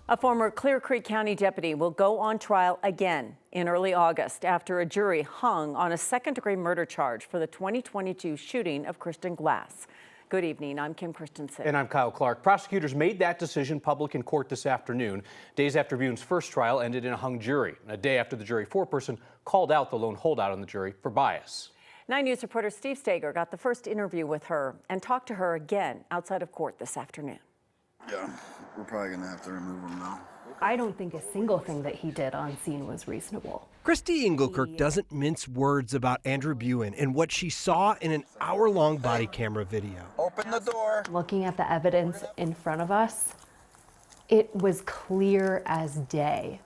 A former Clear Creek County deputy will go on trial again in early August after a jury hung on a second-degree murder charge for the 2022 shooting of Kristen Glass. Good evening. I'm Kim Christensen. And I'm Kyle Clark. Prosecutors made that decision public in court this afternoon, days after Bunn's first trial ended in a hung jury, and a day after the jury foreperson called out the lone holdout on the jury for bias. 9 News reporter Steve Stager got the first interview with her and talked to her again outside of court this afternoon. Yeah, we're probably going to have to remove him now. I don't think a single thing that he did on scene was reasonable. Christy Engelkirk doesn't mince words about Andrew Bunn and what she saw in an hour-long body camera video. Open the door. Looking at the evidence in front of us, it was clear as day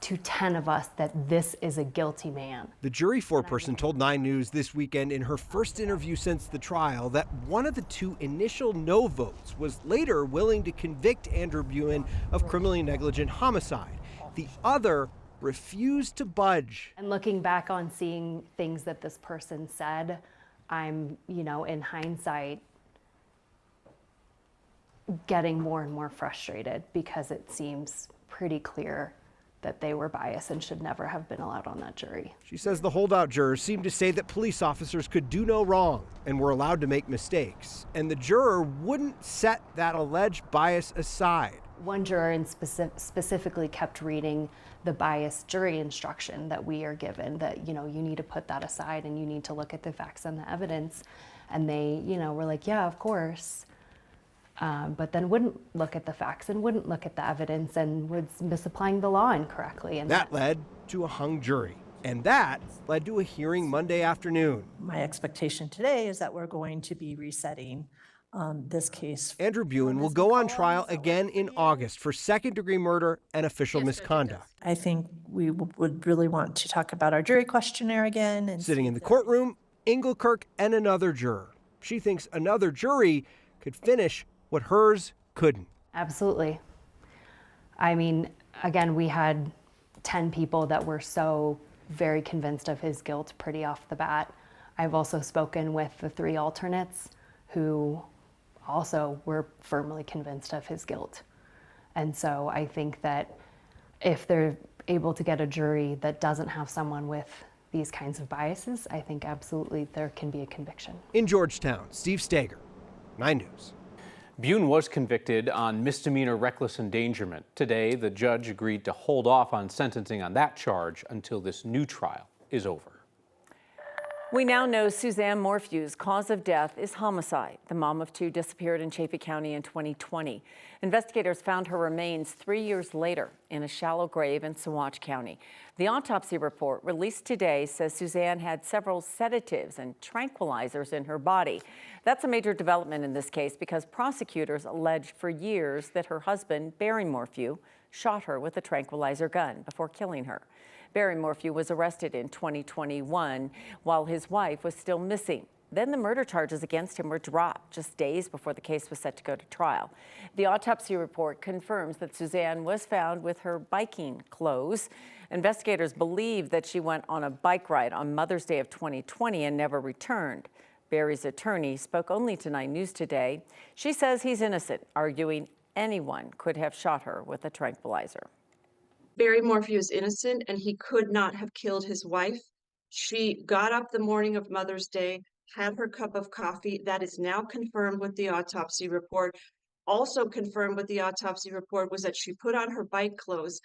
to 10 of us that this is a guilty man. The jury foreperson told 9 News this weekend in her first interview since the trial that one of the two initial no votes was later willing to convict Andrew Bunn of criminally negligent homicide. The other refused to budge. And looking back on seeing things that this person said, I'm, in hindsight, getting more and more frustrated because it seems pretty clear that they were biased and should never have been allowed on that jury. She says the holdout jurors seemed to say that police officers could do no wrong and were allowed to make mistakes. And the juror wouldn't set that alleged bias aside. One juror specifically kept reading the biased jury instruction that we are given, that, you need to put that aside and you need to look at the facts and the evidence. And they, were like, yeah, of course. But then wouldn't look at the facts and wouldn't look at the evidence and was misapplying the law incorrectly. And that led to a hung jury. And that led to a hearing Monday afternoon. My expectation today is that we're going to be resetting this case. Andrew Bunn will go on trial again in August for second-degree murder and official misconduct. I think we would really want to talk about our jury questionnaire again. And sitting in the courtroom, Engelkirk and another juror. She thinks another jury could finish what hers couldn't. Absolutely. I mean, again, we had 10 people that were so very convinced of his guilt pretty off the bat. I've also spoken with the 3 alternates who also were firmly convinced of his guilt. And so I think that if they're able to get a jury that doesn't have someone with these kinds of biases, I think absolutely there can be a conviction. In Georgetown, Steve Stager, 9 News. Bunn was convicted on misdemeanor reckless endangerment. Today, the judge agreed to hold off on sentencing on that charge until this new trial is over. We now know Suzanne Morse's cause of death is homicide. The mom of 2 disappeared in Chaffee County in 2020. Investigators found her remains 3 years later in a shallow grave in Saguache County. The autopsy report released today says Suzanne had several sedatives and tranquilizers in her body. That's a major development in this case because prosecutors alleged for years that her husband, Barry Morse, shot her with a tranquilizer gun before killing her. Barry Morse was arrested in 2021 while his wife was still missing. Then the murder charges against him were dropped just days before the case was set to go to trial. The autopsy report confirms that Suzanne was found with her biking clothes. Investigators believe that she went on a bike ride on Mother's Day of 2020 and never returned. Barry's attorney spoke only to 9 News today. She says he's innocent, arguing anyone could have shot her with a tranquilizer. Barry Morse is innocent and he could not have killed his wife. She got up the morning of Mother's Day, had her cup of coffee. That is now confirmed with the autopsy report. Also confirmed with the autopsy report was that she put on her bike clothes,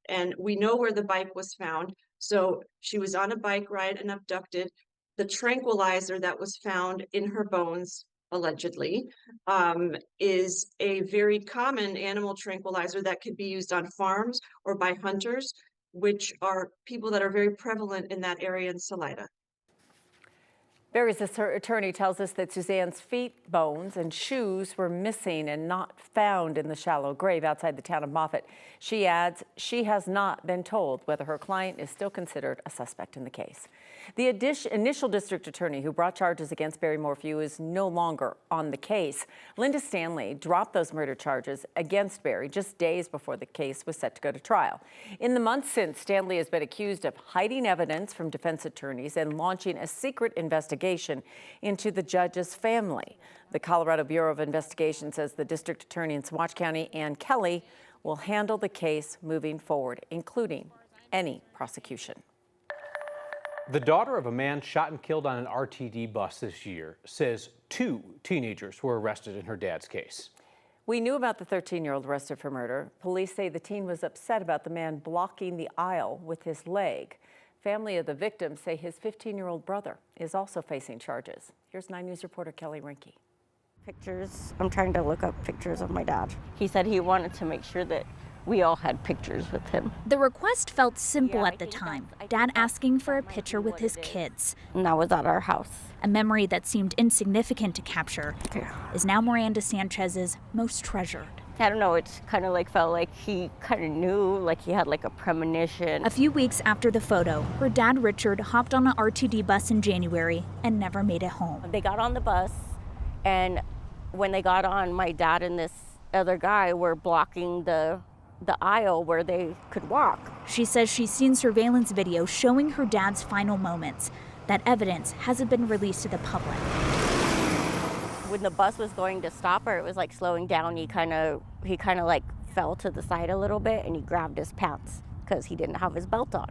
and we know where the bike was found. So she was on a bike ride and abducted. The tranquilizer that was found in her bones, allegedly, is a very common animal tranquilizer that could be used on farms or by hunters, which are people that are very prevalent in that area in Salida. Barry's attorney tells us that Suzanne's feet, bones, and shoes were missing and not found in the shallow grave outside the town of Moffett. She adds she has not been told whether her client is still considered a suspect in the case. The initial district attorney who brought charges against Barry Morse is no longer on the case. Linda Stanley dropped those murder charges against Barry just days before the case was set to go to trial. In the months since, Stanley has been accused of hiding evidence from defense attorneys and launching a secret investigation into the judge's family. The Colorado Bureau of Investigation says the district attorney in Saguache County, Ann Kelly, will handle the case moving forward, including any prosecution. The daughter of a man shot and killed on an RTD bus this year says 2 teenagers were arrested in her dad's case. We knew about the 13-year-old arrested for murder. Police say the teen was upset about the man blocking the aisle with his leg. Family of the victim say his 15-year-old brother is also facing charges. Here's 9 News reporter Kelly Rinke. Pictures. I'm trying to look up pictures of my dad. He said he wanted to make sure that we all had pictures with him. The request felt simple at the time, Dad asking for a picture with his kids. And that was at our house. A memory that seemed insignificant to capture is now Miranda Sanchez's most treasured. I don't know, it's kind of like felt like he kind of knew, like he had like a premonition. A few weeks after the photo, her dad Richard hopped on an RTD bus in January and never made it home. They got on the bus, and when they got on, my dad and this other guy were blocking the aisle where they could walk. She says she's seen surveillance video showing her dad's final moments. That evidence hasn't been released to the public. When the bus was going to stop her, it was like slowing down. He kind of like fell to the side a little bit, and he grabbed his pants because he didn't have his belt on.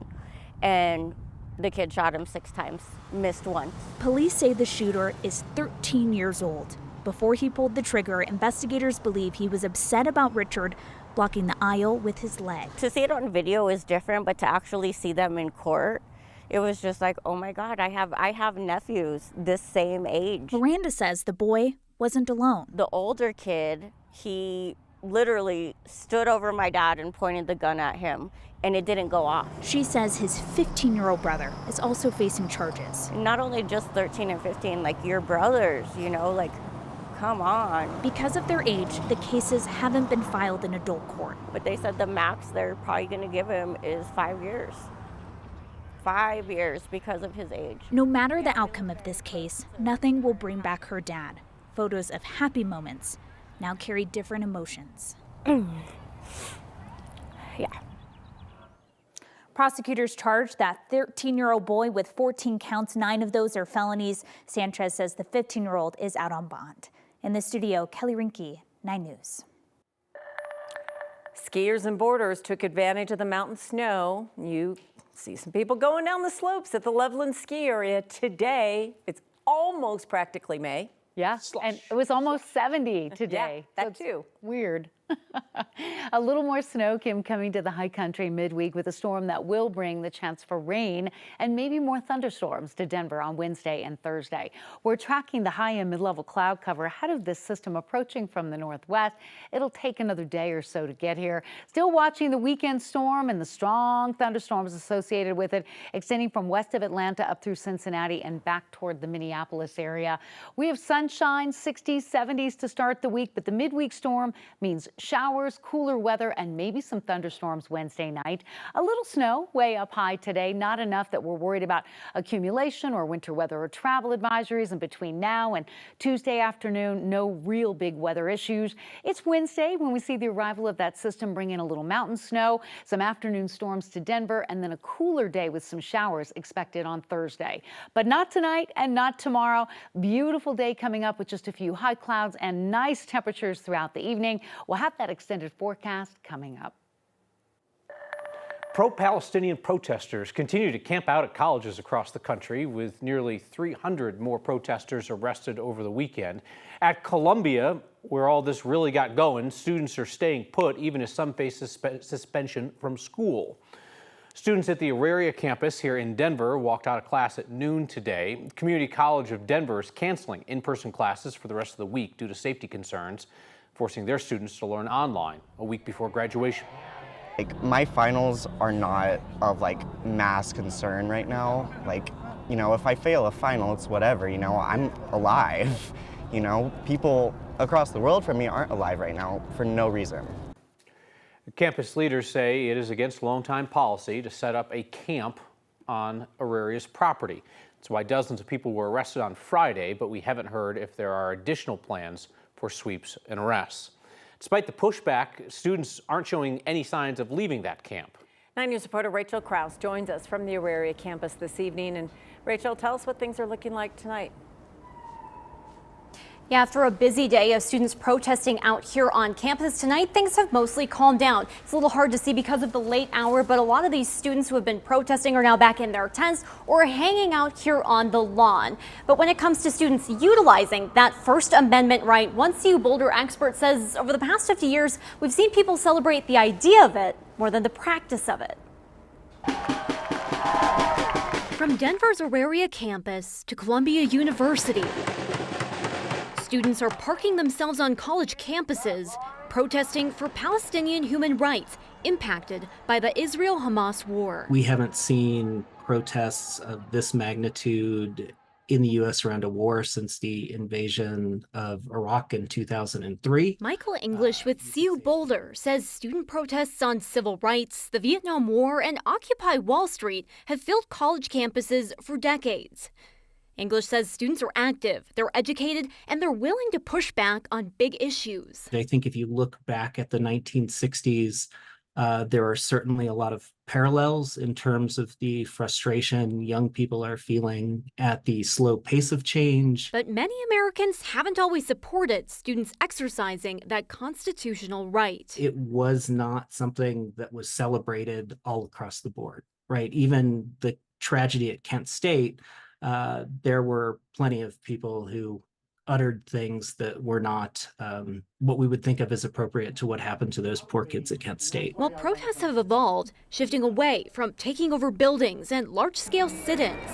And the kid shot him 6 times, missed once. Police say the shooter is 13 years old. Before he pulled the trigger, investigators believe he was upset about Richard blocking the aisle with his leg. To see it on video is different, but to actually see them in court, it was just like, oh my God, I have nephews this same age. Miranda says the boy wasn't alone. The older kid, he literally stood over my dad and pointed the gun at him, and it didn't go off. She says his 15-year-old brother is also facing charges. Not only just 13 and 15, like your brothers, you know, like, come on. Because of their age, the cases haven't been filed in adult court. But they said the max they're probably going to give him is 5 years. 5 years because of his age. No matter the outcome of this case, nothing will bring back her dad. Photos of happy moments now carry different emotions. Yeah. Prosecutors charged that 13-year-old boy with 14 counts. 9 of those are felonies. Sanchez says the 15-year-old is out on bond. In the studio, Kelly Rinke, 9 News. Skiers and boarders took advantage of the mountain snow. You see some people going down the slopes at the Loveland ski area today. It's almost practically May. Yeah, and it was almost 70 today. Yeah, that too. Weird. A little more snow coming to the high country midweek with a storm that will bring the chance for rain and maybe more thunderstorms to Denver on Wednesday and Thursday. We're tracking the high and mid-level cloud cover ahead of this system approaching from the northwest. It'll take another day or so to get here. Still watching the weekend storm and the strong thunderstorms associated with it, extending from west of Atlanta up through Cincinnati and back toward the Minneapolis area. We have sunshine, 60s, 70s to start the week, but the midweek storm means showers, cooler weather, and maybe some thunderstorms Wednesday night. A little snow way up high today, not enough that we're worried about accumulation or winter weather or travel advisories. And between now and Tuesday afternoon, no real big weather issues. It's Wednesday when we see the arrival of that system bring in a little mountain snow, some afternoon storms to Denver, and then a cooler day with some showers expected on Thursday. But not tonight and not tomorrow. Beautiful day coming up with just a few high clouds and nice temperatures throughout the evening. We'll have that extended forecast coming up. Pro-Palestinian protesters continue to camp out at colleges across the country, with nearly 300 more protesters arrested over the weekend. At Columbia, where all this really got going, students are staying put even as some face suspension from school. Students at the Auraria campus here in Denver walked out of class at noon today. Community College of Denver is canceling in-person classes for the rest of the week due to safety concerns, forcing their students to learn online a week before graduation. Like, my finals are not of like mass concern right now. Like, you know, if I fail a final, it's whatever, you know, I'm alive. You know, people across the world from me aren't alive right now for no reason. Campus leaders say it is against longtime policy to set up a camp on Auraria's property. That's why dozens of people were arrested on Friday, but we haven't heard if there are additional plans for sweeps and arrests. Despite the pushback, students aren't showing any signs of leaving that camp. 9 News reporter Rachel Krause joins us from the Auraria campus this evening. And Rachel, tell us what things are looking like tonight. Yeah, after a busy day of students protesting out here on campus tonight, things have mostly calmed down. It's a little hard to see because of the late hour, but a lot of these students who have been protesting are now back in their tents or hanging out here on the lawn. But when it comes to students utilizing that First Amendment right, one CU Boulder expert says over the past 50 years, we've seen people celebrate the idea of it more than the practice of it. From Denver's Auraria campus to Columbia University, students are parking themselves on college campuses, protesting for Palestinian human rights impacted by the Israel-Hamas war. We haven't seen protests of this magnitude in the U.S. around a war since the invasion of Iraq in 2003. Michael English with CU Boulder says student protests on civil rights, the Vietnam War, and Occupy Wall Street have filled college campuses for decades. English says students are active, they're educated, and they're willing to push back on big issues. I think if you look back at the 1960s, there are certainly a lot of parallels in terms of the frustration young people are feeling at the slow pace of change. But many Americans haven't always supported students exercising that constitutional right. It was not something that was celebrated all across the board, right? Even the tragedy at Kent State, there were plenty of people who uttered things that were not what we would think of as appropriate to what happened to those poor kids at Kent State. Well, protests have evolved, shifting away from taking over buildings and large-scale sit-ins.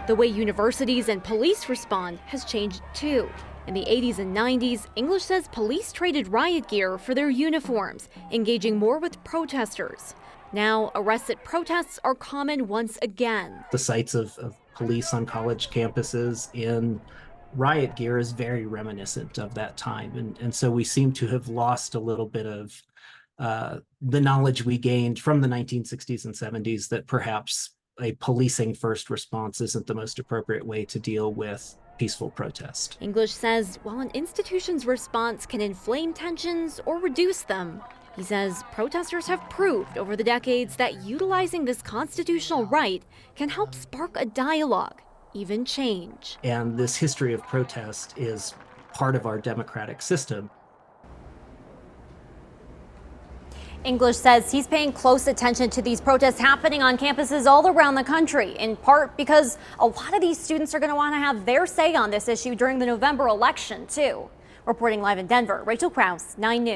The way universities and police respond has changed too. In the 80s and 90s, English says police traded riot gear for their uniforms, engaging more with protesters. Now, arrests at protests are common once again. The sights of police on college campuses in riot gear is very reminiscent of that time. And so we seem to have lost a little bit of the knowledge we gained from the 1960s and 70s that perhaps a policing first response isn't the most appropriate way to deal with peaceful protest. English says while an institution's response can inflame tensions or reduce them, he says protesters have proved over the decades that utilizing this constitutional right can help spark a dialogue, even change. And this history of protest is part of our democratic system. English says he's paying close attention to these protests happening on campuses all around the country, in part because a lot of these students are going to want to have their say on this issue during the November election, too. Reporting live in Denver, Rachel Krause, 9 News.